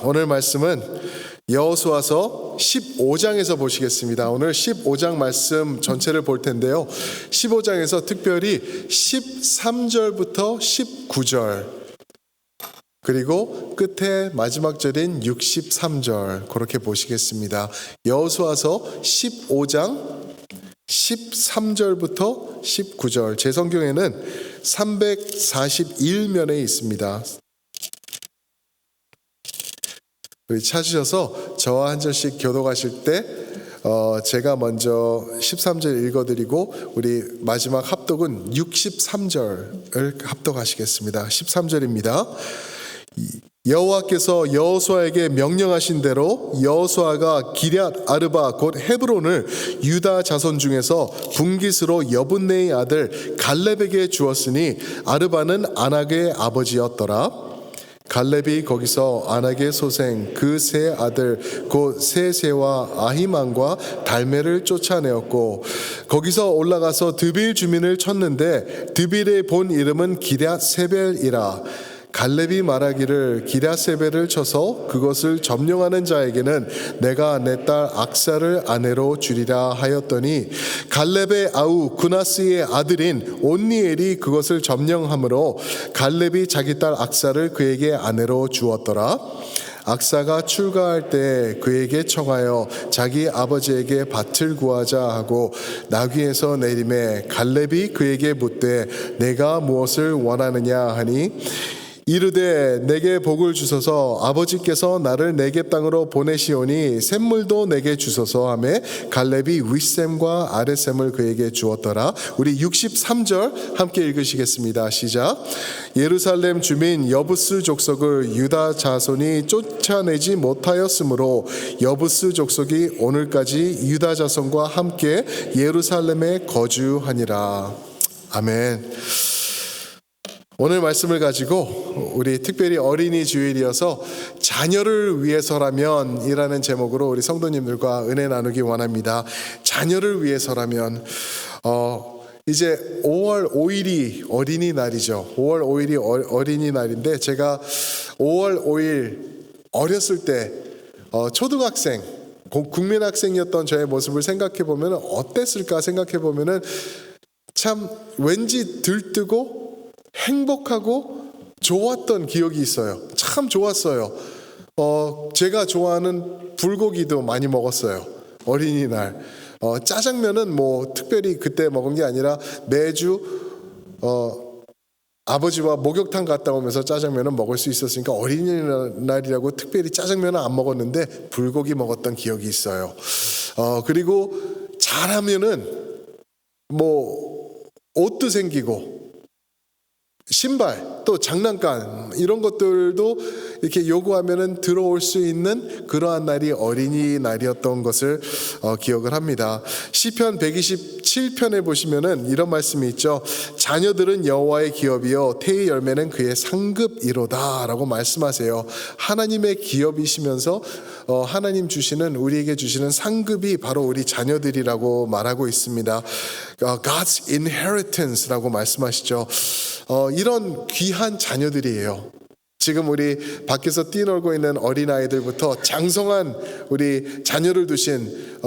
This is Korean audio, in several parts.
오늘 말씀은 여호수아서 15장에서 보시겠습니다. 오늘 15장 말씀 전체를 볼 텐데요. 15장에서 특별히 13절부터 19절 그리고 끝에 마지막 절인 63절 그렇게 보시겠습니다. 여호수아서 15장 13절부터 19절 제 성경에는 341면에 있습니다. 우리 찾으셔서 저와 한 절씩 교독하실 때 제가 먼저 13절 읽어드리고 우리 마지막 합독은 63절을 합독하시겠습니다. 13절입니다. 여호와께서 여호수아에게 명령하신 대로 여호수아가 기럇 아르바 곧 헤브론을 유다 자손 중에서 분깃으로 여분네의 아들 갈렙에게 주었으니 아르바는 아낙의 아버지였더라. 갈렙이 거기서 아낙의 소생 그 세 아들 곧 세세와 아히만과 달메를 쫓아내었고 거기서 올라가서 드빌 주민을 쳤는데 드빌의 본 이름은 기럇 세벨이라. 갈렙이 말하기를 기럇 세벨을 쳐서 그것을 점령하는 자에게는 내가 내 딸 악사를 아내로 주리라 하였더니 갈렙의 아우 구나스의 아들인 온니엘이 그것을 점령하므로 갈렙이 자기 딸 악사를 그에게 아내로 주었더라. 악사가 출가할 때 그에게 청하여 자기 아버지에게 밭을 구하자 하고 나귀에서 내림에 갈렙이 그에게 묻되 내가 무엇을 원하느냐 하니 이르되 내게 복을 주소서 아버지께서 나를 네겝 땅으로 보내시오니 샘물도 내게 주소서 하매 갈렙이 윗샘과 아랫샘을 그에게 주었더라. 우리 63절 함께 읽으시겠습니다. 시작. 예루살렘 주민 여부스 족속을 유다 자손이 쫓아내지 못하였으므로 여부스 족속이 오늘까지 유다 자손과 함께 예루살렘에 거주하니라. 아멘. 오늘 말씀을 가지고 우리 특별히 어린이 주일이어서 자녀를 위해서라면 이라는 제목으로 우리 성도님들과 은혜 나누기 원합니다. 자녀를 위해서라면 이제 5월 5일이 어린이날이죠. 5월 5일이 어린이날인데 제가 5월 5일 어렸을 때 초등학생 국민학생이었던 저의 모습을 생각해 보면 어땠을까 생각해 보면은 참 왠지 들뜨고 행복하고 좋았던 기억이 있어요. 참 좋았어요. 제가 좋아하는 불고기도 많이 먹었어요. 어린이날. 짜장면은 뭐 특별히 그때 먹은 게 아니라 매주 아버지와 목욕탕 갔다 오면서 짜장면은 먹을 수 있었으니까 어린이날이라고 특별히 짜장면은 안 먹었는데 불고기 먹었던 기억이 있어요. 그리고 잘하면은 뭐 옷도 생기고 신발 또 장난감 이런 것들도 이렇게 요구하면은 들어올 수 있는 그러한 날이 어린이날이었던 것을 기억을 합니다. 시편 127편에 보시면은 이런 말씀이 있죠. 자녀들은 여호와의 기업이요 태의 열매는 그의 상급이로다라고 말씀하세요. 하나님의 기업이시면서 하나님 주시는 우리에게 주시는 상급이 바로 우리 자녀들이라고 말하고 있습니다. God's inheritance라고 말씀하시죠. 이런 귀한 자녀들이에요. 지금 우리 밖에서 뛰놀고 있는 어린아이들부터 장성한 우리 자녀를 두신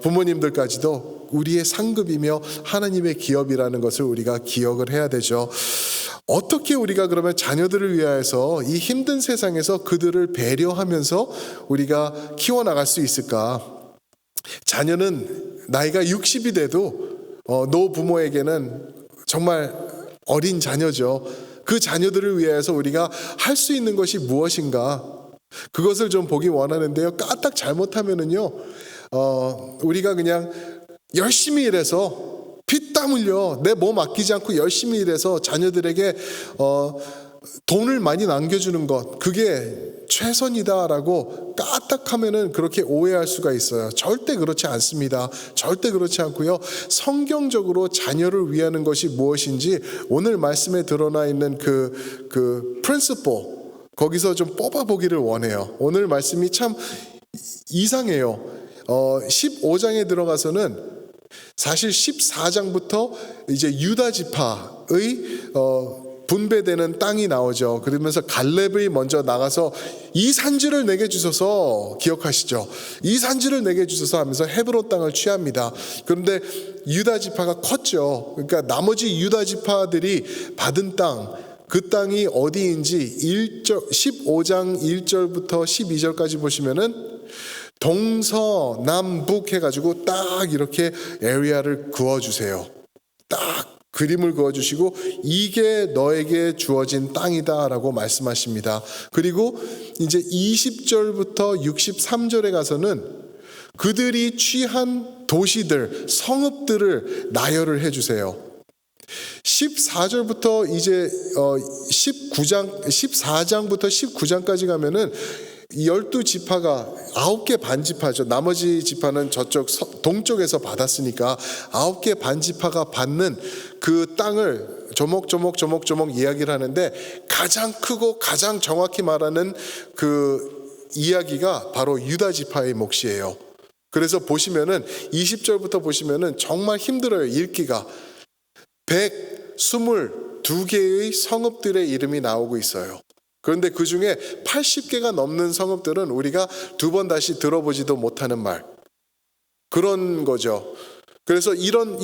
부모님들까지도 우리의 상급이며 하나님의 기업이라는 것을 우리가 기억을 해야 되죠. 어떻게 우리가 그러면 자녀들을 위하여서 이 힘든 세상에서 그들을 배려하면서 우리가 키워나갈 수 있을까? 자녀는 나이가 60이 돼도 노부모에게는 정말 어린 자녀죠. 그 자녀들을 위해서 우리가 할 수 있는 것이 무엇인가? 그것을 좀 보기 원하는데요. 까딱 잘못하면은요, 우리가 그냥 열심히 일해서 피땀 흘려 내 몸 아끼지 않고 열심히 일해서 자녀들에게 돈을 많이 남겨주는 것 그게 최선이다라고 까딱하면은 그렇게 오해할 수가 있어요. 절대 그렇지 않습니다. 절대 그렇지 않고요. 성경적으로 자녀를 위하는 것이 무엇인지 오늘 말씀에 드러나 있는 그 principle 거기서 좀 뽑아보기를 원해요. 오늘 말씀이 참 이상해요. 15장에 들어가서는 사실 14장부터 이제 유다 지파의 분배되는 땅이 나오죠. 그러면서 갈렙이 먼저 나가서 이 산지를 내게 주소서, 기억하시죠? 이 산지를 내게 주소서 하면서 헤브론 땅을 취합니다. 그런데 유다 지파가 컸죠. 그러니까 나머지 유다 지파들이 받은 땅, 그 땅이 어디인지 15장 1절부터 12절까지 보시면은 동서남북 해가지고 딱 이렇게 에리아를 그어주세요. 딱 그림을 그어주시고 이게 너에게 주어진 땅이다 라고 말씀하십니다. 그리고 이제 20절부터 63절에 가서는 그들이 취한 도시들, 성읍들을 나열을 해주세요. 14절부터 이제 14장부터 19장까지 가면은 12지파가 9개 반지파죠. 나머지 지파는 저쪽 동쪽에서 받았으니까 9개 반지파가 받는 그 땅을 조목조목 이야기를 하는데 가장 크고 가장 정확히 말하는 그 이야기가 바로 유다 지파의 몫이에요. 그래서 보시면은 20절부터 보시면은 정말 힘들어요. 읽기가. 122개의 성읍들의 이름이 나오고 있어요. 그런데 그 중에 80개가 넘는 성읍들은 우리가 두 번 다시 들어보지도 못하는 말, 그런 거죠. 그래서 이런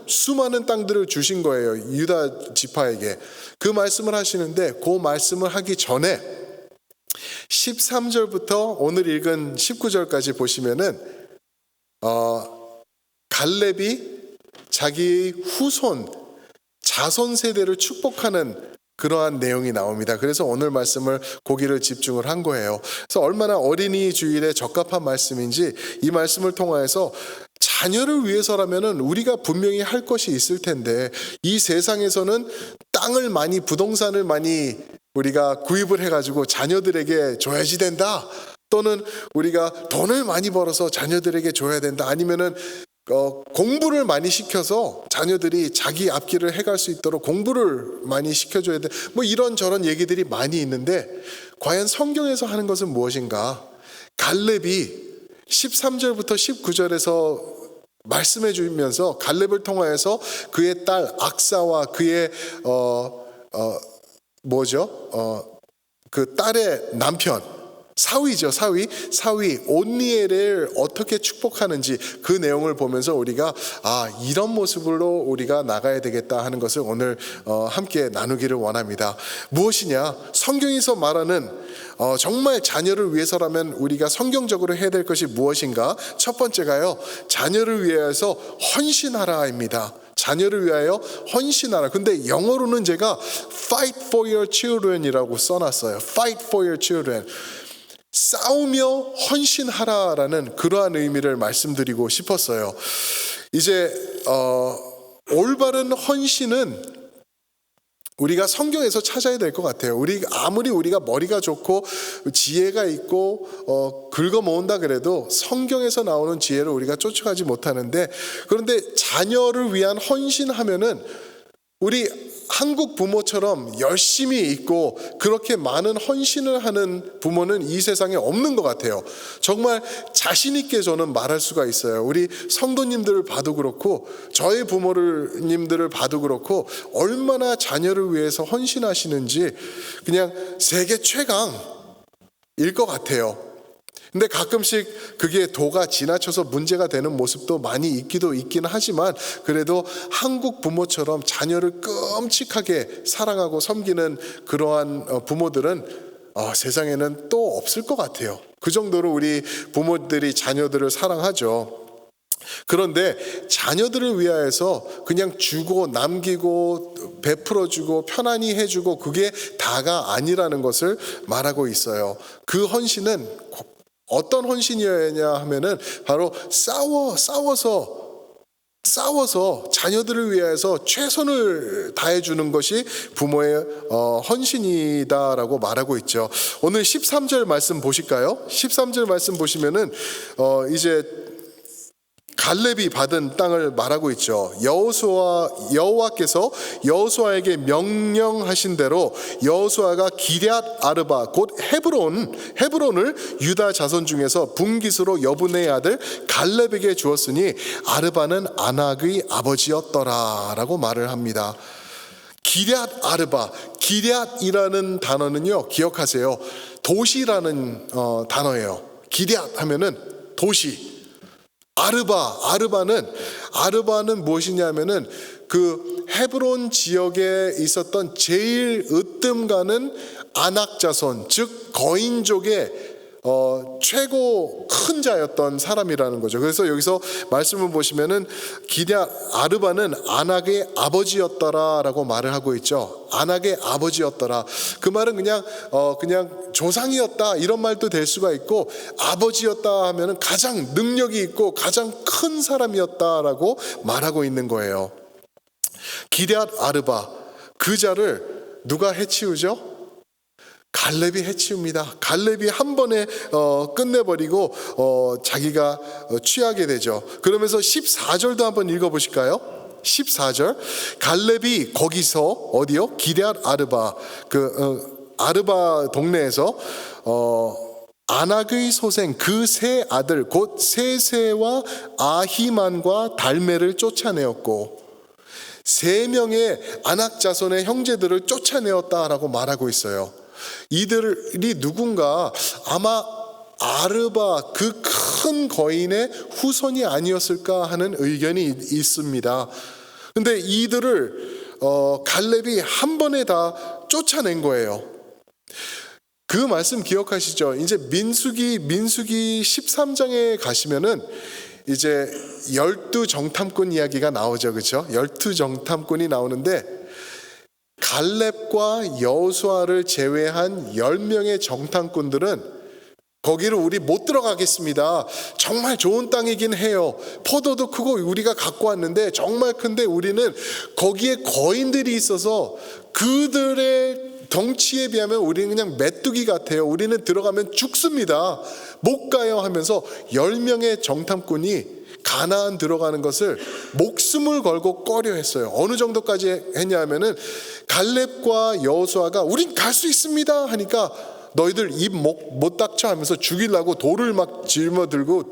수많은 땅들을 주신 거예요, 유다 지파에게. 그 말씀을 하시는데 그 말씀을 하기 전에 13절부터 오늘 읽은 19절까지 보시면은 갈렙이 자기 후손 자손 세대를 축복하는 그러한 내용이 나옵니다. 그래서 오늘 말씀을 거기를 집중을 한 거예요. 그래서 얼마나 어린이 주일에 적합한 말씀인지 이 말씀을 통하여서 자녀를 위해서라면은 우리가 분명히 할 것이 있을 텐데, 이 세상에서는 땅을 많이, 부동산을 많이 우리가 구입을 해가지고 자녀들에게 줘야지 된다, 또는 우리가 돈을 많이 벌어서 자녀들에게 줘야 된다, 아니면은 공부를 많이 시켜서 자녀들이 자기 앞길을 해갈 수 있도록 공부를 많이 시켜줘야 돼. 뭐 이런저런 얘기들이 많이 있는데 과연 성경에서 하는 것은 무엇인가? 갈렙이 13절부터 19절에서 말씀해 주면서 갈렙을 통하여서 그의 딸 악사와 그의 그 딸의 남편 사위죠. 사위 온니엘을 어떻게 축복하는지 그 내용을 보면서 우리가 이런 모습으로 우리가 나가야 되겠다 하는 것을 오늘 함께 나누기를 원합니다. 무엇이냐? 성경에서 말하는 정말 자녀를 위해서라면 우리가 성경적으로 해야 될 것이 무엇인가? 첫 번째가요, 자녀를 위해서 헌신하라입니다. 자녀를 위하여 헌신하라. 근데 영어로는 제가 fight for your children이라고 써놨어요. fight for your children. 싸우며 헌신하라라는 그러한 의미를 말씀드리고 싶었어요. 이제 올바른 헌신은 우리가 성경에서 찾아야 될 것 같아요. 아무리 우리가 머리가 좋고 지혜가 있고 긁어 모은다 그래도 성경에서 나오는 지혜를 우리가 쫓아가지 못하는데, 그런데 자녀를 위한 헌신하면은 우리 한국 부모처럼 열심히 있고 그렇게 많은 헌신을 하는 부모는 이 세상에 없는 것 같아요. 정말 자신 있게 저는 말할 수가 있어요. 우리 성도님들을 봐도 그렇고 저의 부모님들을 봐도 그렇고 얼마나 자녀를 위해서 헌신하시는지 그냥 세계 최강일 것 같아요. 근데 가끔씩 그게 도가 지나쳐서 문제가 되는 모습도 많이 있긴 하지만, 그래도 한국 부모처럼 자녀를 끔찍하게 사랑하고 섬기는 그러한 부모들은 세상에는 또 없을 것 같아요. 그 정도로 우리 부모들이 자녀들을 사랑하죠. 그런데 자녀들을 위하여서 그냥 주고 남기고 베풀어주고 편안히 해주고 그게 다가 아니라는 것을 말하고 있어요. 그 헌신은 어떤 헌신이어야 하면은 바로 싸워서 자녀들을 위해서 최선을 다해주는 것이 부모의 헌신이다라고 말하고 있죠. 오늘 13절 말씀 보실까요? 13절 말씀 보시면은 이제 갈렙이 받은 땅을 말하고 있죠. 여호와께서 여호수아에게 명령하신 대로 여호수아가 기럇 아르바 곧 헤브론을 유다 자손 중에서 분깃으로 여분의 아들 갈렙에게 주었으니 아르바는 아낙의 아버지였더라라고 말을 합니다. 기럇 아르바, 기럇이라는 단어는요, 기억하세요. 도시라는 단어예요. 기럇 하면은 도시. 아르바는 무엇이냐면은 그 헤브론 지역에 있었던 제일 으뜸 가는 아낙 자손, 즉 거인족의 최고 큰 자였던 사람이라는 거죠. 그래서 여기서 말씀을 보시면은 기럇 아르바는 아낙의 아버지였더라라고 말을 하고 있죠. 아낙의 아버지였더라. 그 말은 그냥 조상이었다 이런 말도 될 수가 있고, 아버지였다 하면은 가장 능력이 있고 가장 큰 사람이었다라고 말하고 있는 거예요. 기럇 아르바, 그 자를 누가 해치우죠? 갈렙이 해치웁니다. 갈렙이 한 번에 끝내버리고 자기가 취하게 되죠. 그러면서 14절도 한번 읽어보실까요? 14절, 갈렙이 거기서 어디요? 기럇 아르바, 아르바 동네에서 아낙의 소생 그 세 아들 곧 세세와 아히만과 달메를 쫓아내었고, 세 명의 아낙 자손의 형제들을 쫓아내었다라고 말하고 있어요. 이들이 누군가 아마 아르바 그 큰 거인의 후손이 아니었을까 하는 의견이 있습니다. 근데 이들을 갈렙이 한 번에 다 쫓아낸 거예요. 그 말씀 기억하시죠? 이제 민수기 13장에 가시면은 이제 12정탐꾼 이야기가 나오죠. 그렇죠? 12정탐꾼이 나오는데 갈렙과 여호수아를 제외한 10명의 정탐꾼들은 거기를 우리 못 들어가겠습니다. 정말 좋은 땅이긴 해요. 포도도 크고 우리가 갖고 왔는데 정말 큰데 우리는 거기에 거인들이 있어서 그들의 덩치에 비하면 우리는 그냥 메뚜기 같아요. 우리는 들어가면 죽습니다. 못 가요 하면서 10명의 정탐꾼이 가나안 들어가는 것을 목숨을 걸고 꺼려했어요. 어느 정도까지 했냐면은 갈렙과 여호수아가 우린 갈 수 있습니다 하니까 너희들 입 못 닥쳐 하면서 죽이려고 돌을 막 들고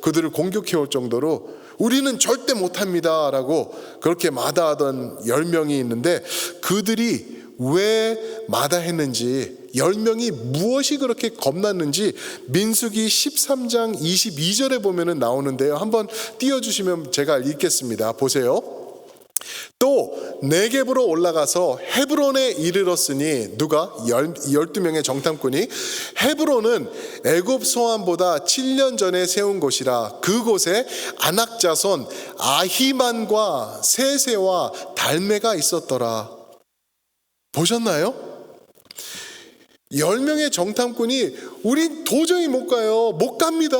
그들을 공격해 올 정도로 우리는 절대 못합니다 라고 그렇게 마다하던 10명이 있는데, 그들이 왜 마다했는지, 10명이 무엇이 그렇게 겁났는지 민수기 13장 22절에 보면은 나오는데요. 한번 띄워주시면 제가 읽겠습니다. 보세요. 또 네겝으로 올라가서 헤브론에 이르렀으니, 누가? 12명의 정탐꾼이. 헤브론은 애굽 소환보다 7년 전에 세운 곳이라 그곳에 아낙 자손 아히만과 세세와 달메가 있었더라. 보셨나요? 10명의 정탐꾼이 우린 도저히 못 가요. 못 갑니다.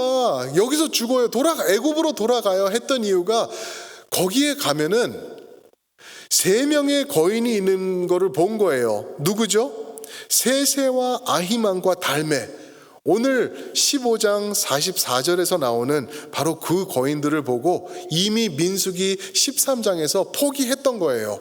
여기서 죽어요. 애굽으로 돌아가요 했던 이유가, 거기에 가면은 3명의 거인이 있는 거를 본 거예요. 누구죠? 세세와 아히만과 달메. 오늘 15장 44절에서 나오는 바로 그 거인들을 보고 이미 민수기 13장에서 포기했던 거예요.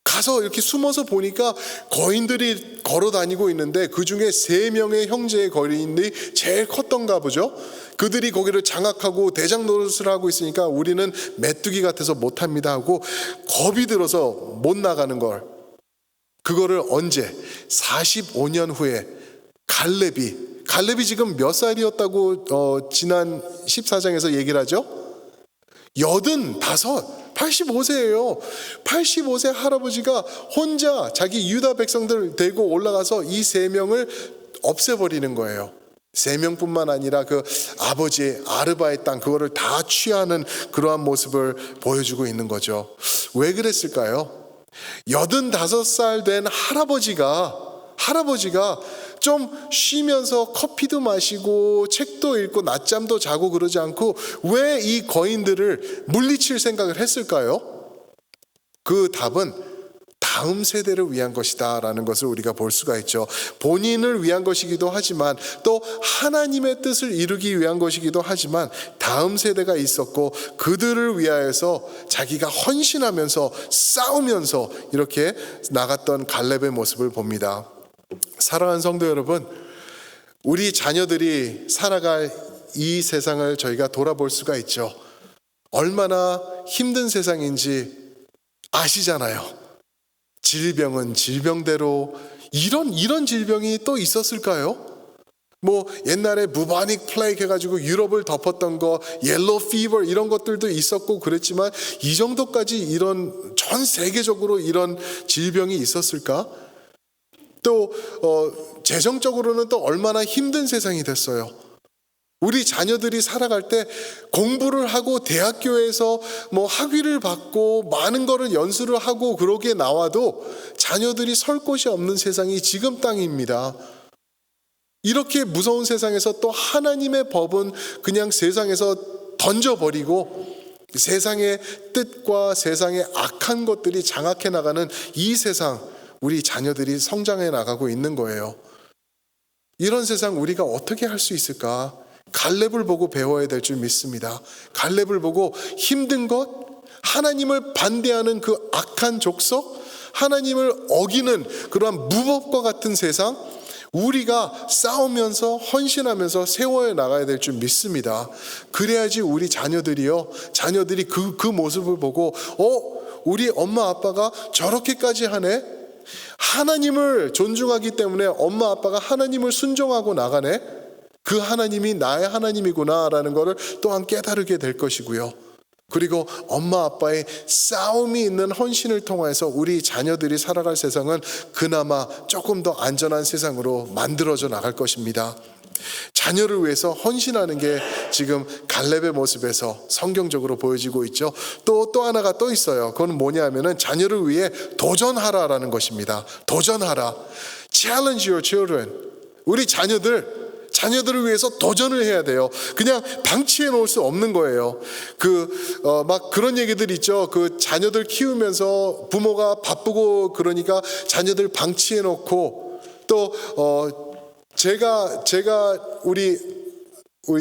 가서 이렇게 숨어서 보니까 거인들이 걸어 다니고 있는데 그 중에 3명의 형제의 거인들이 제일 컸던가 보죠. 그들이 거기를 장악하고 대장 노릇을 하고 있으니까 우리는 메뚜기 같아서 못합니다 하고 겁이 들어서 못 나가는 걸, 그거를 언제? 45년 후에 갈렙이 지금 몇 살이었다고 지난 14장에서 얘기를 하죠? 85, 85세예요. 85세 할아버지가 혼자 자기 유다 백성들 데리고 올라가서 이 3명을 없애버리는 거예요. 3명뿐만 아니라 그 아버지의 아르바의 땅, 그거를 다 취하는 그러한 모습을 보여주고 있는 거죠. 왜 그랬을까요? 85살 된 할아버지가 좀 쉬면서 커피도 마시고 책도 읽고 낮잠도 자고 그러지 않고 왜 이 거인들을 물리칠 생각을 했을까요? 그 답은 다음 세대를 위한 것이다 라는 것을 우리가 볼 수가 있죠. 본인을 위한 것이기도 하지만 또 하나님의 뜻을 이루기 위한 것이기도 하지만 다음 세대가 있었고 그들을 위하여서 자기가 헌신하면서 싸우면서 이렇게 나갔던 갈렙의 모습을 봅니다. 사랑하는 성도 여러분, 우리 자녀들이 살아갈 이 세상을 저희가 돌아볼 수가 있죠. 얼마나 힘든 세상인지 아시잖아요. 질병은 질병대로 이런 질병이 또 있었을까요? 뭐 옛날에 부바닉 플레이크 해가지고 유럽을 덮었던 거, 옐로우 피버 이런 것들도 있었고 그랬지만 이 정도까지 이런 전 세계적으로 이런 질병이 있었을까? 또 재정적으로는 또 얼마나 힘든 세상이 됐어요. 우리 자녀들이 살아갈 때 공부를 하고 대학교에서 뭐 학위를 받고 많은 거를 연수를 하고 그러게 나와도 자녀들이 설 곳이 없는 세상이 지금 땅입니다. 이렇게 무서운 세상에서 또 하나님의 법은 그냥 세상에서 던져버리고 세상의 뜻과 세상의 악한 것들이 장악해 나가는 이 세상, 우리 자녀들이 성장해 나가고 있는 거예요. 이런 세상 우리가 어떻게 할 수 있을까? 갈렙을 보고 배워야 될 줄 믿습니다. 갈렙을 보고 힘든 것, 하나님을 반대하는 그 악한 족속, 하나님을 어기는 그러한 무법과 같은 세상, 우리가 싸우면서 헌신하면서 세워야 나가야 될 줄 믿습니다. 그래야지 우리 자녀들이 그 모습을 보고 우리 엄마 아빠가 저렇게까지 하네? 하나님을 존중하기 때문에 엄마 아빠가 하나님을 순종하고 나가네? 그 하나님이 나의 하나님이구나 라는 것을 또한 깨달게 될 것이고요. 그리고 엄마 아빠의 싸움이 있는 헌신을 통해서 우리 자녀들이 살아갈 세상은 그나마 조금 더 안전한 세상으로 만들어져 나갈 것입니다. 자녀를 위해서 헌신하는 게 지금 갈렙의 모습에서 성경적으로 보여지고 있죠. 또 하나가 또 있어요. 그건 뭐냐면은 자녀를 위해 도전하라라는 것입니다. 도전하라. Challenge your children. 우리 자녀들을 위해서 도전을 해야 돼요. 그냥 방치해 놓을 수 없는 거예요. 막 그런 얘기들 있죠. 그 자녀들 키우면서 부모가 바쁘고 그러니까 자녀들 방치해 놓고 또 제가 우리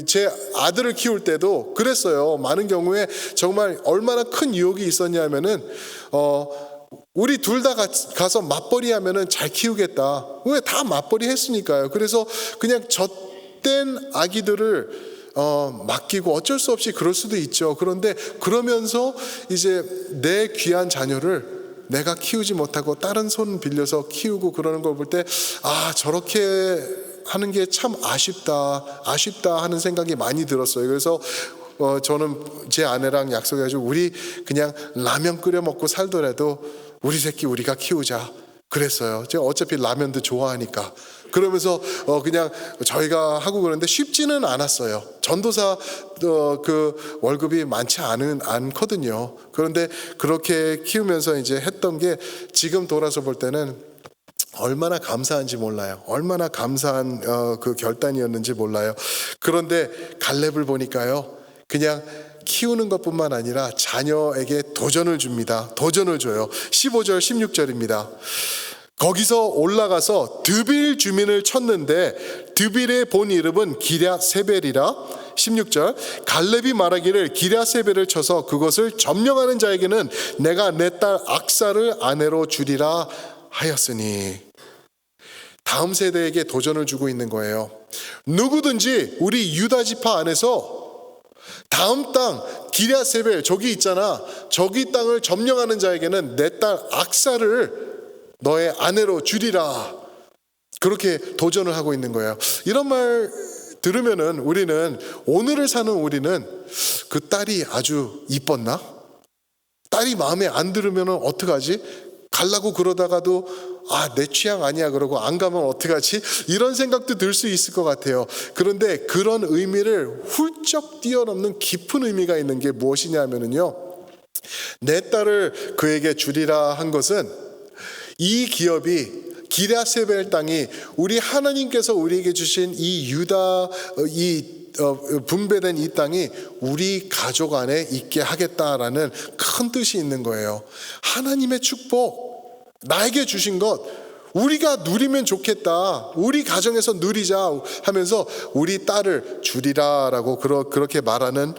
제 아들을 키울 때도 그랬어요. 많은 경우에 정말 얼마나 큰 유혹이 있었냐면은 우리 둘 다 가서 맞벌이 하면은 잘 키우겠다. 왜? 다 맞벌이 했으니까요. 그래서 그냥 젖된 아기들을 맡기고 어쩔 수 없이 그럴 수도 있죠. 그런데 그러면서 이제 내 귀한 자녀를 내가 키우지 못하고 다른 손 빌려서 키우고 그러는 걸 볼 때 저렇게 하는 게 참 아쉽다 하는 생각이 많이 들었어요. 그래서 저는 제 아내랑 약속해가지고 우리 그냥 라면 끓여 먹고 살더라도 우리 새끼 우리가 키우자 그랬어요. 제가 어차피 라면도 좋아하니까. 그러면서 그냥 저희가 하고 그러는데 쉽지는 않았어요. 전도사 그 월급이 많지 않거든요. 그런데 그렇게 키우면서 이제 했던 게 지금 돌아서 볼 때는 얼마나 감사한지 몰라요. 얼마나 감사한 그 결단이었는지 몰라요. 그런데 갈렙을 보니까요, 그냥 키우는 것뿐만 아니라 자녀에게 도전을 줍니다. 도전을 줘요. 15절 16절입니다. 거기서 올라가서 드빌 주민을 쳤는데 드빌의 본 이름은 기랴세벨이라. 16절 갈렙이 말하기를 기랴세벨을 쳐서 그것을 점령하는 자에게는 내가 내 딸 악사를 아내로 주리라 하였으니. 다음 세대에게 도전을 주고 있는 거예요. 누구든지 우리 유다 지파 안에서 다음 땅 기랴세벨 저기 있잖아, 저기 땅을 점령하는 자에게는 내 딸 악사를 너의 아내로 주리라. 그렇게 도전을 하고 있는 거예요. 이런 말 들으면은 우리는, 오늘을 사는 우리는 그 딸이 아주 이뻤나? 딸이 마음에 안 들으면은 어떡하지? 갈라고 그러다가도 내 취향 아니야 그러고 안 가면 어떡하지? 이런 생각도 들 수 있을 것 같아요. 그런데 그런 의미를 훌쩍 뛰어넘는 깊은 의미가 있는 게 무엇이냐면요, 내 딸을 그에게 주리라 한 것은 이 기업이 기랴세벨 땅이 우리 하나님께서 우리에게 주신 이 유다 분배된 이 땅이 우리 가족 안에 있게 하겠다라는 큰 뜻이 있는 거예요. 하나님의 축복, 나에게 주신 것 우리가 누리면 좋겠다, 우리 가정에서 누리자 하면서 우리 딸을 주리라라고 그렇게 말하는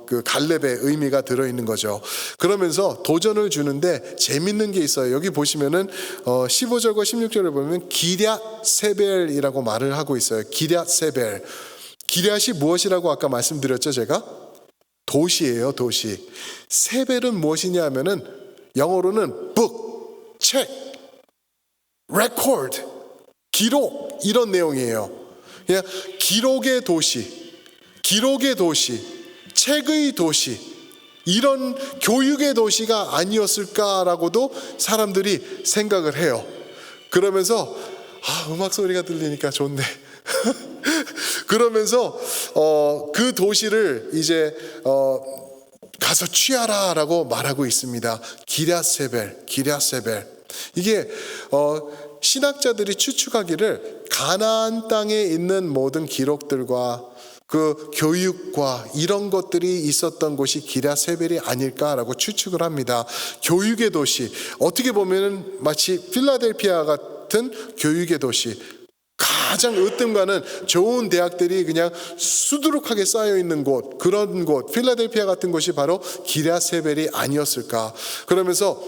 그 갈렙의 의미가 들어있는 거죠. 그러면서 도전을 주는데 재밌는 게 있어요. 여기 보시면은 15절과 16절을 보면 기랴세벨이라고 말을 하고 있어요. 기랴세벨. 기랴이 무엇이라고 아까 말씀드렸죠, 제가? 도시예요, 도시. 세벨은 무엇이냐 하면은 영어로는 book, 책, record, 기록 이런 내용이에요. 그냥 기록의 도시, 책의 도시, 이런 교육의 도시가 아니었을까라고도 사람들이 생각을 해요. 그러면서 음악 소리가 들리니까 좋네. 그러면서 그 도시를 이제 가서 취하라라고 말하고 있습니다. 기랴세벨. 이게 신학자들이 추측하기를 가나안 땅에 있는 모든 기록들과 그 교육과 이런 것들이 있었던 곳이 기랴세벨이 아닐까라고 추측을 합니다. 교육의 도시, 어떻게 보면 마치 필라델피아 같은 교육의 도시, 가장 으뜸가는 좋은 대학들이 그냥 수두룩하게 쌓여 있는 곳, 그런 곳, 필라델피아 같은 곳이 바로 기랴세벨이 아니었을까. 그러면서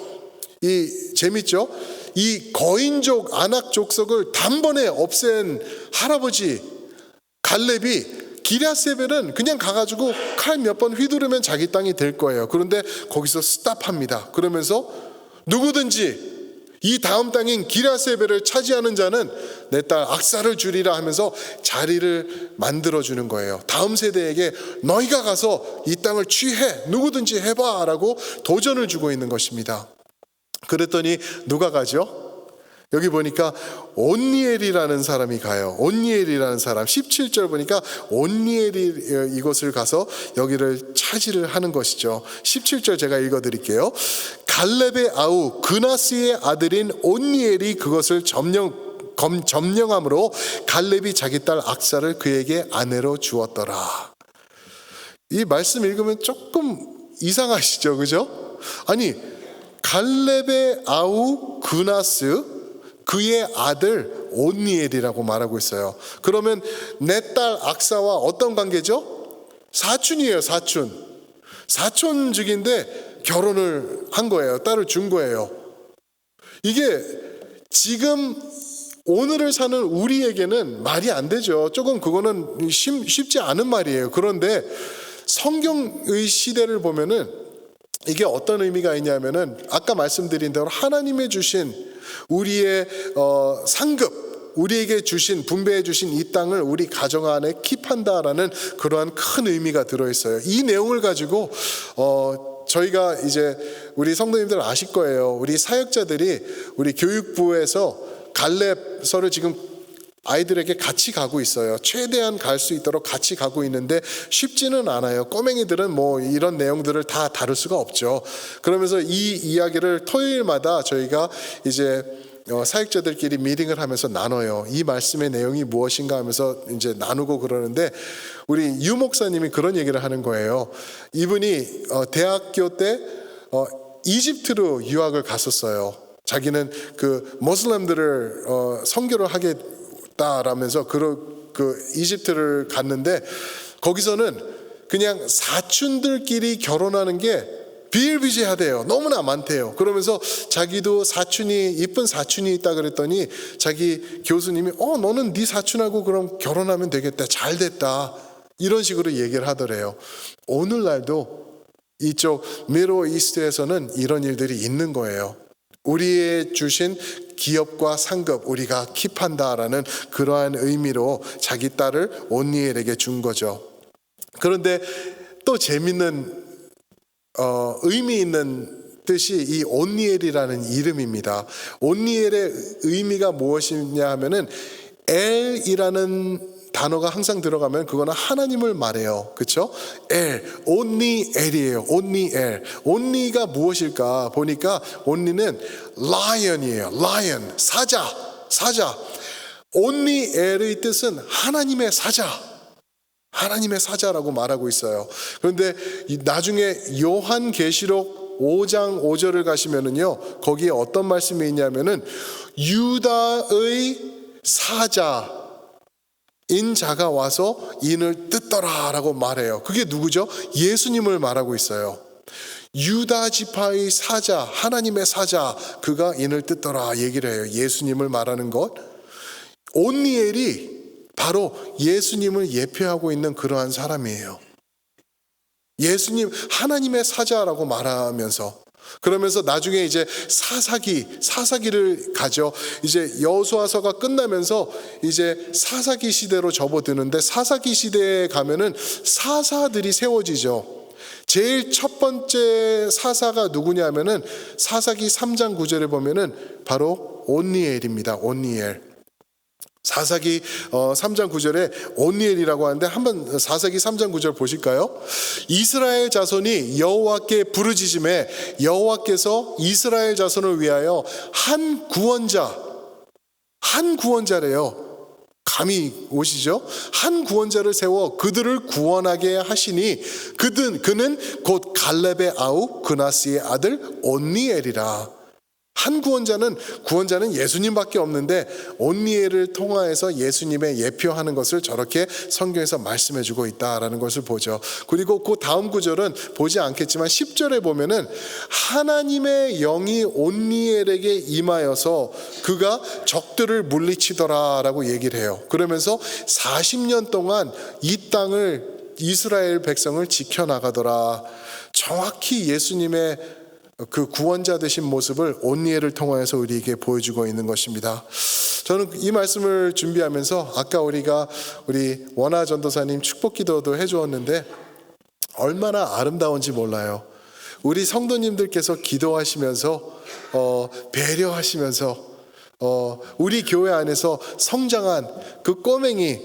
재밌죠? 이 거인족 아낙 족속을 단번에 없앤 할아버지 갈렙이 기랴세벨은 그냥 가가지고 칼 몇 번 휘두르면 자기 땅이 될 거예요. 그런데 거기서 스탑합니다. 그러면서 누구든지 이 다음 땅인 기랴세벨을 차지하는 자는 내 딸 악사를 주리라 하면서 자리를 만들어주는 거예요. 다음 세대에게 너희가 가서 이 땅을 취해, 누구든지 해봐 라고 도전을 주고 있는 것입니다. 그랬더니 누가 가죠? 여기 보니까 온니엘이라는 사람이 가요. 온니엘이라는 사람, 17절 보니까 온니엘이 이곳을 가서 여기를 차지를 하는 것이죠. 17절 제가 읽어드릴게요. 갈렙의 아우 그나스의 아들인 온니엘이 그것을 점령함으로 갈렙이 자기 딸 악사를 그에게 아내로 주었더라. 이 말씀 읽으면 조금 이상하시죠, 그죠? 아니, 갈렙의 아우 그나스, 그의 아들 온니엘이라고 말하고 있어요. 그러면 내 딸 악사와 어떤 관계죠? 사촌이에요, 사촌직인데 결혼을 한 거예요. 딸을 준 거예요. 이게 지금 오늘을 사는 우리에게는 말이 안 되죠. 조금 그거는 쉽지 않은 말이에요. 그런데 성경의 시대를 보면은 이게 어떤 의미가 있냐면은 아까 말씀드린 대로 하나님의 주신 우리의 상급, 우리에게 주신, 분배해 주신 이 땅을 우리 가정 안에 킵한다라는 그러한 큰 의미가 들어있어요. 이 내용을 가지고 저희가 이제 우리 성도님들 아실 거예요. 우리 사역자들이 우리 교육부에서 갈렙서를 지금 아이들에게 같이 가고 있어요. 최대한 갈 수 있도록 같이 가고 있는데 쉽지는 않아요. 꼬맹이들은 뭐 이런 내용들을 다 다룰 수가 없죠. 그러면서 이 이야기를 토요일마다 저희가 이제 사역자들끼리 미팅을 하면서 나눠요. 이 말씀의 내용이 무엇인가 하면서 이제 나누고 그러는데 우리 유 목사님이 그런 얘기를 하는 거예요. 이분이 대학교 때 이집트로 유학을 갔었어요. 자기는 그 모슬람들을 선교를 하겠다라면서 그 이집트를 갔는데 거기서는 그냥 사촌들끼리 결혼하는 게 비일비재하대요. 너무나 많대요. 그러면서 자기도 사촌이, 이쁜 사촌이 있다 그랬더니 자기 교수님이 너는 네 사촌하고 그럼 결혼하면 되겠다, 잘 됐다, 이런 식으로 얘기를 하더래요. 오늘날도 이쪽 미러 이스트에서는 이런 일들이 있는 거예요. 우리의 주신 기업과 상급 우리가 킵한다라는 그러한 의미로 자기 딸을 온니엘에게 준 거죠. 그런데 또 재밌는 의미 있는 뜻이 이 온니엘이라는 이름입니다. 온니엘의 의미가 무엇이냐 하면은 엘이라는 단어가 항상 들어가면 그거는 하나님을 말해요. 그렇죠? 엘, 온니엘이에요. 온니엘. 온니가 무엇일까 보니까 온니는 lion이에요. lion, 사자. 온니엘의 뜻은 하나님의 사자. 하나님의 사자라고 말하고 있어요. 그런데 나중에 요한계시록 5장 5절을 가시면은요, 거기에 어떤 말씀이 있냐면은 유다의 사자인 자가 와서 인을 뜯더라라고 말해요. 그게 누구죠? 예수님을 말하고 있어요. 유다 지파의 사자, 하나님의 사자, 그가 인을 뜯더라 얘기를 해요. 예수님을 말하는 것. 온니엘이 바로 예수님을 예표하고 있는 그러한 사람이에요. 예수님, 하나님의 사자라고 말하면서 그러면서 나중에 이제 사사기를 가죠. 이제 여호수아서가 끝나면서 이제 사사기 시대로 접어드는데, 사사기 시대에 가면은 사사들이 세워지죠. 제일 첫 번째 사사가 누구냐면은 사사기 3장 9절에 보면은 바로 온니엘입니다. 온니엘. 사사기 3장 9절에 온니엘이라고 하는데, 한번 사사기 3장 9절 보실까요? 이스라엘 자손이 여호와께 부르짖음에 여호와께서 이스라엘 자손을 위하여 한 구원자래요. 감이 오시죠? 한 구원자를 세워 그들을 구원하게 하시니 그는 곧 갈렙의 아우 그나스의 아들 온니엘이라. 한 구원자는 예수님밖에 없는데 온니엘을 통하여서 예수님의 예표하는 것을 저렇게 성경에서 말씀해 주고 있다라는 것을 보죠. 그리고 그 다음 구절은 보지 않겠지만 10절에 보면은 하나님의 영이 온니엘에게 임하여서 그가 적들을 물리치더라라고 얘기를 해요. 그러면서 40년 동안 이 땅을, 이스라엘 백성을 지켜나가더라. 정확히 예수님의 그 구원자 되신 모습을 온니엘을 통하여서 우리에게 보여주고 있는 것입니다. 저는 이 말씀을 준비하면서 아까 우리 원하 전도사님 축복 기도도 해주었는데 얼마나 아름다운지 몰라요. 우리 성도님들께서 기도하시면서 배려하시면서 우리 교회 안에서 성장한 그 꼬맹이,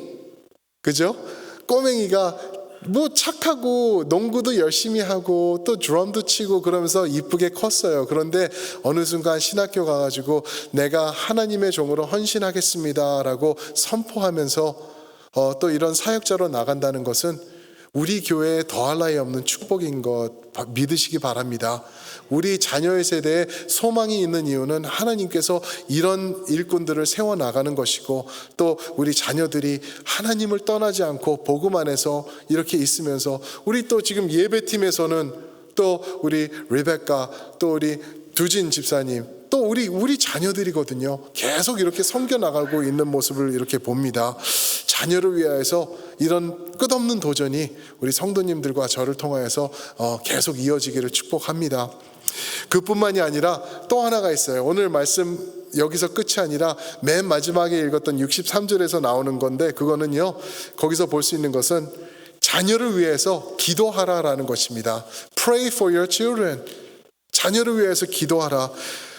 그죠? 꼬맹이가 뭐 착하고 농구도 열심히 하고 또 드럼도 치고 그러면서 이쁘게 컸어요. 그런데 어느 순간 신학교 가가지고 내가 하나님의 종으로 헌신하겠습니다라고 선포하면서 또 이런 사역자로 나간다는 것은 우리 교회에 더할 나위 없는 축복인 것 믿으시기 바랍니다. 우리 자녀의 세대에 소망이 있는 이유는 하나님께서 이런 일꾼들을 세워나가는 것이고, 또 우리 자녀들이 하나님을 떠나지 않고 복음 안에서 이렇게 있으면서, 우리 또 지금 예배팀에서는 또 우리 리베카, 또 우리 두진 집사님, 또 우리 자녀들이거든요. 계속 이렇게 섬겨나가고 있는 모습을 이렇게 봅니다. 자녀를 위하여서 이런 끝없는 도전이 우리 성도님들과 저를 통하여서 계속 이어지기를 축복합니다. 그뿐만이 아니라 또 하나가 있어요. 오늘 말씀 여기서 끝이 아니라 맨 마지막에 읽었던 63절에서 나오는 건데, 그거는요, 거기서 볼 수 있는 것은 자녀를 위해서 기도하라라는 것입니다. Pray for your children. 자녀를 위해서 기도하라.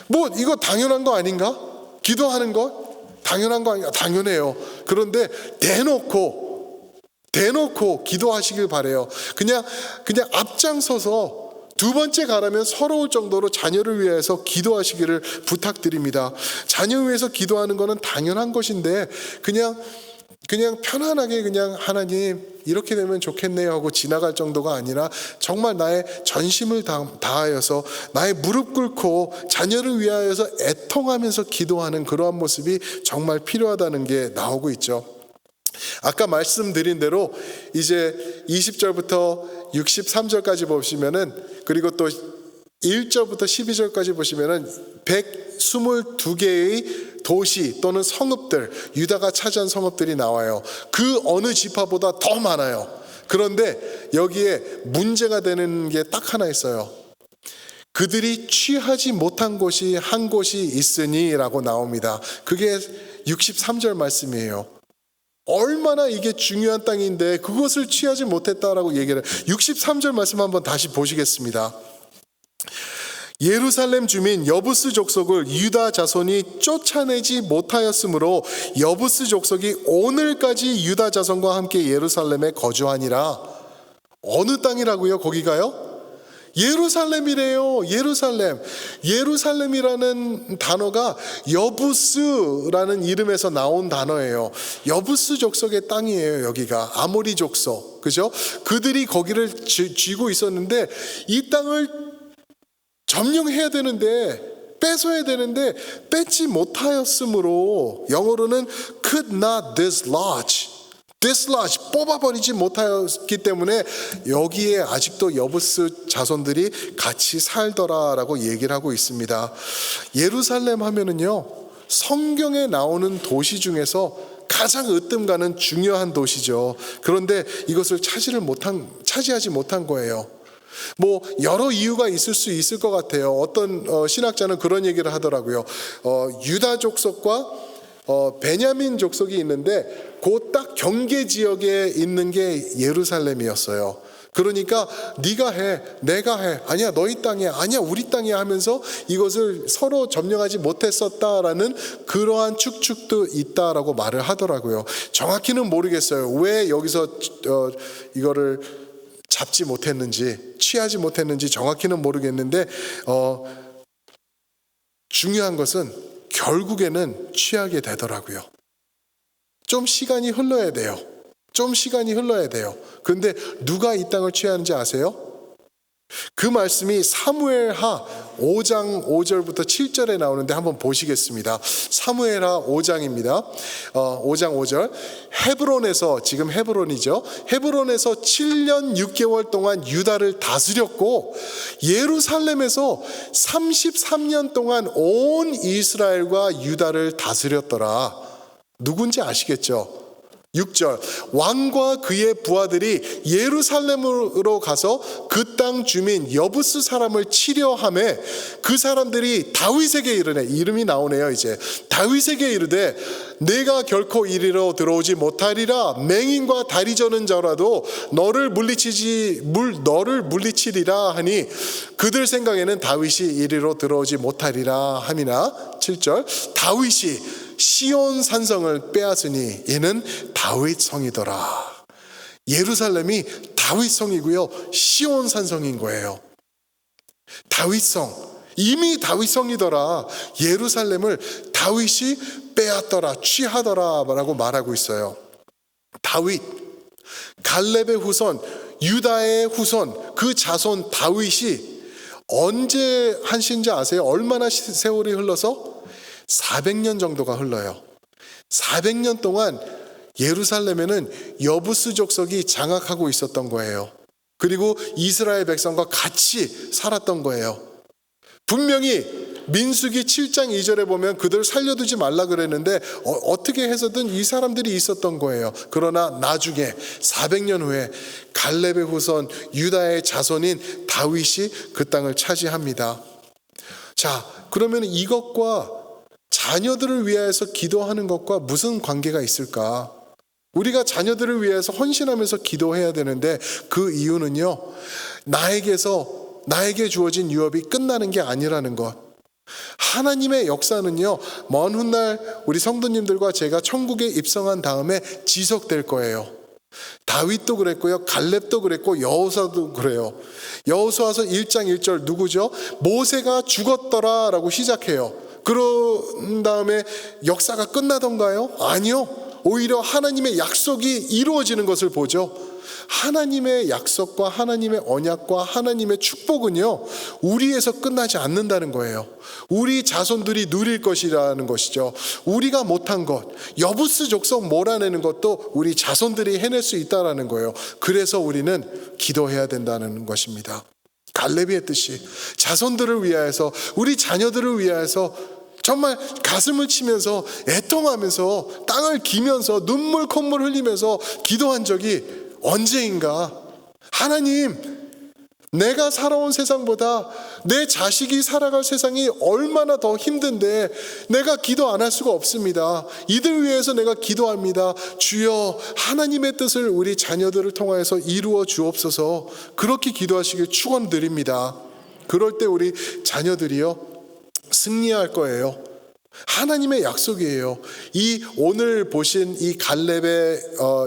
뭐 이거 당연한 거 아닌가? 기도하는 것 당연한 거 아닌가? 당연해요. 그런데 대놓고 기도하시길 바래요. 그냥 앞장서서 두 번째 가라면 서러울 정도로 자녀를 위해서 기도하시기를 부탁드립니다. 자녀 위해서 기도하는 것은 당연한 것인데 그냥 편안하게 그냥 하나님 이렇게 되면 좋겠네요 하고 지나갈 정도가 아니라 정말 나의 전심을 다하여서 나의 무릎 꿇고 자녀를 위하여서 애통하면서 기도하는 그러한 모습이 정말 필요하다는 게 나오고 있죠. 아까 말씀드린 대로 이제 20절부터 63절까지 보시면은, 그리고 또 1절부터 12절까지 보시면은 122개의 도시 또는 성읍들, 유다가 차지한 성읍들이 나와요. 그 어느 지파보다 더 많아요. 그런데 여기에 문제가 되는 게 딱 하나 있어요. 그들이 취하지 못한 곳이 한 곳이 있으니라고 나옵니다. 그게 63절 말씀이에요. 얼마나 이게 중요한 땅인데 그것을 취하지 못했다라고 얘기를 해요. 63절 말씀 한번 다시 보시겠습니다. 예루살렘 주민 여부스 족속을 유다 자손이 쫓아내지 못하였으므로 여부스 족속이 오늘까지 유다 자손과 함께 예루살렘에 거주하니라. 어느 땅이라고요? 거기가요? 예루살렘이래요. 예루살렘이라는 단어가 여부스라는 이름에서 나온 단어예요. 여부스 족속의 땅이에요. 여기가 아모리 족속, 그죠? 그들이 거기를 쥐고 있었는데 이 땅을 점령해야 되는데, 뺏어야 되는데 뺏지 못하였으므로, 영어로는 could not dislodge, 뽑아버리지 못하였기 때문에 여기에 아직도 여부스 자손들이 같이 살더라라고 얘기를 하고 있습니다. 예루살렘 하면은요, 성경에 나오는 도시 중에서 가장 으뜸 가는 중요한 도시죠. 그런데 이것을 차지하지 못한 거예요. 뭐 여러 이유가 있을 수 있을 것 같아요. 어떤 신학자는 그런 얘기를 하더라고요. 유다 족속과 베냐민 족속이 있는데 그 딱 경계 지역에 있는 게 예루살렘이었어요. 그러니까 네가 해, 내가 해, 아니야 너희 땅이야, 아니야 우리 땅이야 하면서 이것을 서로 점령하지 못했었다라는 그러한 축축도 있다라고 말을 하더라고요. 정확히는 모르겠어요. 왜 여기서 이거를 잡지 못했는지, 취하지 못했는지 정확히는 모르겠는데 중요한 것은 결국에는 취하게 되더라고요. 좀 시간이 흘러야 돼요. 좀 시간이 흘러야 돼요. 근데 누가 이 땅을 취하는지 아세요? 그 말씀이 사무엘하 5장 5절부터 7절에 나오는데 한번 보시겠습니다. 사무엘하 5장입니다. 5장 5절. 헤브론에서, 지금 헤브론이죠. 헤브론에서 7년 6개월 동안 유다를 다스렸고 예루살렘에서 33년 동안 온 이스라엘과 유다를 다스렸더라. 누군지 아시겠죠? 6절. 왕과 그의 부하들이 예루살렘으로 가서 그 땅 주민 여부스 사람을 치려하매 그 사람들이 다윗에게 이르네. 이름이 나오네요. 이제 다윗에게 이르되 내가 결코 이리로 들어오지 못하리라. 맹인과 다리 저는 자라도 너를 물리치리라 하니 그들 생각에는 다윗이 이리로 들어오지 못하리라 함이나. 7절. 다윗이 시온 산성을 빼앗으니 이는 다윗 성이더라. 예루살렘이 다윗 성이고요, 시온 산성인 거예요. 다윗 성, 이미 다윗 성이더라. 예루살렘을 다윗이 빼앗더라, 취하더라라고 말하고 있어요. 다윗, 갈렙의 후손, 유다의 후손, 그 자손 다윗이 언제 하신지 아세요? 얼마나 세월이 흘러서? 400년 정도가 흘러요. 400년 동안 예루살렘에는 여부스 족속이 장악하고 있었던 거예요. 그리고 이스라엘 백성과 같이 살았던 거예요. 분명히 민수기 7장 2절에 보면 그들 살려두지 말라 그랬는데 어떻게 해서든 이 사람들이 있었던 거예요. 그러나 나중에 400년 후에 갈렙의 후손 유다의 자손인 다윗이 그 땅을 차지합니다. 자, 그러면 이것과 자녀들을 위하여서 기도하는 것과 무슨 관계가 있을까? 우리가 자녀들을 위해서 헌신하면서 기도해야 되는데 그 이유는요, 나에게 주어진 유업이 끝나는 게 아니라는 것. 하나님의 역사는요, 먼 훗날 우리 성도님들과 제가 천국에 입성한 다음에 지속될 거예요. 다윗도 그랬고요, 갈렙도 그랬고, 여호수아도 그래요. 여호수아서 1장 1절 누구죠? 모세가 죽었더라 라고 시작해요. 그런 다음에 역사가 끝나던가요? 아니요. 오히려 하나님의 약속이 이루어지는 것을 보죠. 하나님의 약속과 하나님의 언약과 하나님의 축복은요, 우리에서 끝나지 않는다는 거예요. 우리 자손들이 누릴 것이라는 것이죠. 우리가 못한 것, 여부스 족속 몰아내는 것도 우리 자손들이 해낼 수 있다는 거예요. 그래서 우리는 기도해야 된다는 것입니다. 갈렙이 했듯이 자손들을 위하여서, 우리 자녀들을 위하여서 정말 가슴을 치면서 애통하면서 땅을 기면서 눈물 콧물 흘리면서 기도한 적이 언제인가? 하나님, 내가 살아온 세상보다 내 자식이 살아갈 세상이 얼마나 더 힘든데 내가 기도 안 할 수가 없습니다. 이들 위해서 내가 기도합니다. 주여, 하나님의 뜻을 우리 자녀들을 통하여서 이루어 주옵소서. 그렇게 기도하시길 축원드립니다. 그럴 때 우리 자녀들이요, 승리할 거예요. 하나님의 약속이에요. 이 오늘 보신 이 갈렙의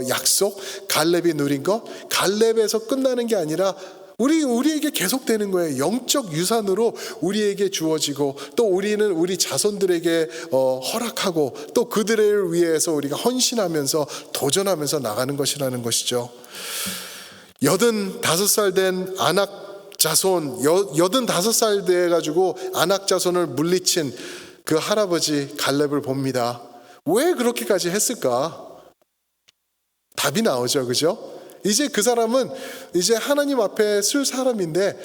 약속, 갈렙이 누린 것, 갈렙에서 끝나는 게 아니라 우리에게 계속되는 거예요. 영적 유산으로 우리에게 주어지고, 또 우리는 우리 자손들에게 허락하고, 또 그들을 위해서 우리가 헌신하면서 도전하면서 나가는 것이라는 것이죠. 85살 된 아낙 자손, 85살 돼가지고 아낙 자손을 물리친 그 할아버지 갈렙을 봅니다. 왜 그렇게까지 했을까? 답이 나오죠, 그죠? 이제 그 사람은 이제 하나님 앞에 쓸 사람인데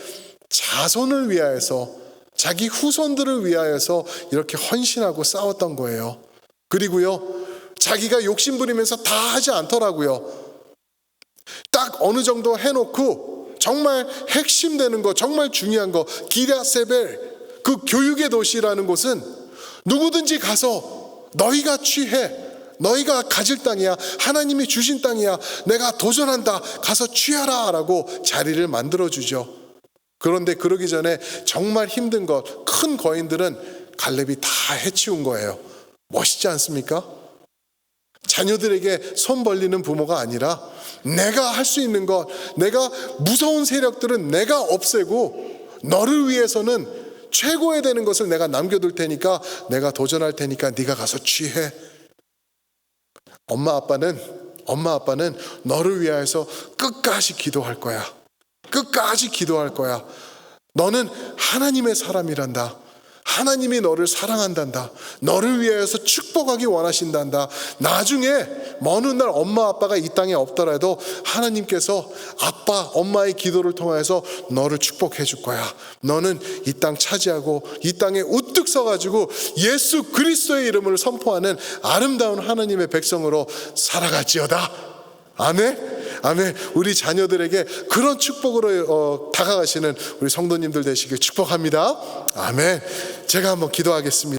자손을 위하여서, 자기 후손들을 위하여서 이렇게 헌신하고 싸웠던 거예요. 그리고요, 자기가 욕심부리면서 다 하지 않더라고요. 딱 어느 정도 해놓고 정말 핵심되는 거, 정말 중요한 거, 기랴세벨, 그 교육의 도시라는 곳은 누구든지 가서 너희가 취해, 너희가 가질 땅이야, 하나님이 주신 땅이야, 내가 도전한다, 가서 취하라 라고 자리를 만들어주죠. 그런데 그러기 전에 정말 힘든 것, 큰 거인들은 갈렙이 다 해치운 거예요. 멋있지 않습니까? 자녀들에게 손 벌리는 부모가 아니라 내가 할 수 있는 것, 내가 무서운 세력들은 내가 없애고 너를 위해서는 최고에 되는 것을 내가 남겨둘 테니까, 내가 도전할 테니까 네가 가서 취해. 엄마 아빠는 너를 위하여서 끝까지 기도할 거야. 끝까지 기도할 거야. 너는 하나님의 사람이란다. 하나님이 너를 사랑한단다. 너를 위하여서 축복하기 원하신단다. 나중에 먼 훗날 엄마 아빠가 이 땅에 없더라도 하나님께서 아빠 엄마의 기도를 통해서 너를 축복해 줄 거야. 너는 이 땅 차지하고 이 땅에 우뚝 서가지고 예수 그리스도의 이름을 선포하는 아름다운 하나님의 백성으로 살아갈지어다. 아멘. 아멘. 우리 자녀들에게 그런 축복으로 다가가시는 우리 성도님들 되시길 축복합니다. 아멘. 제가 한번 기도하겠습니다.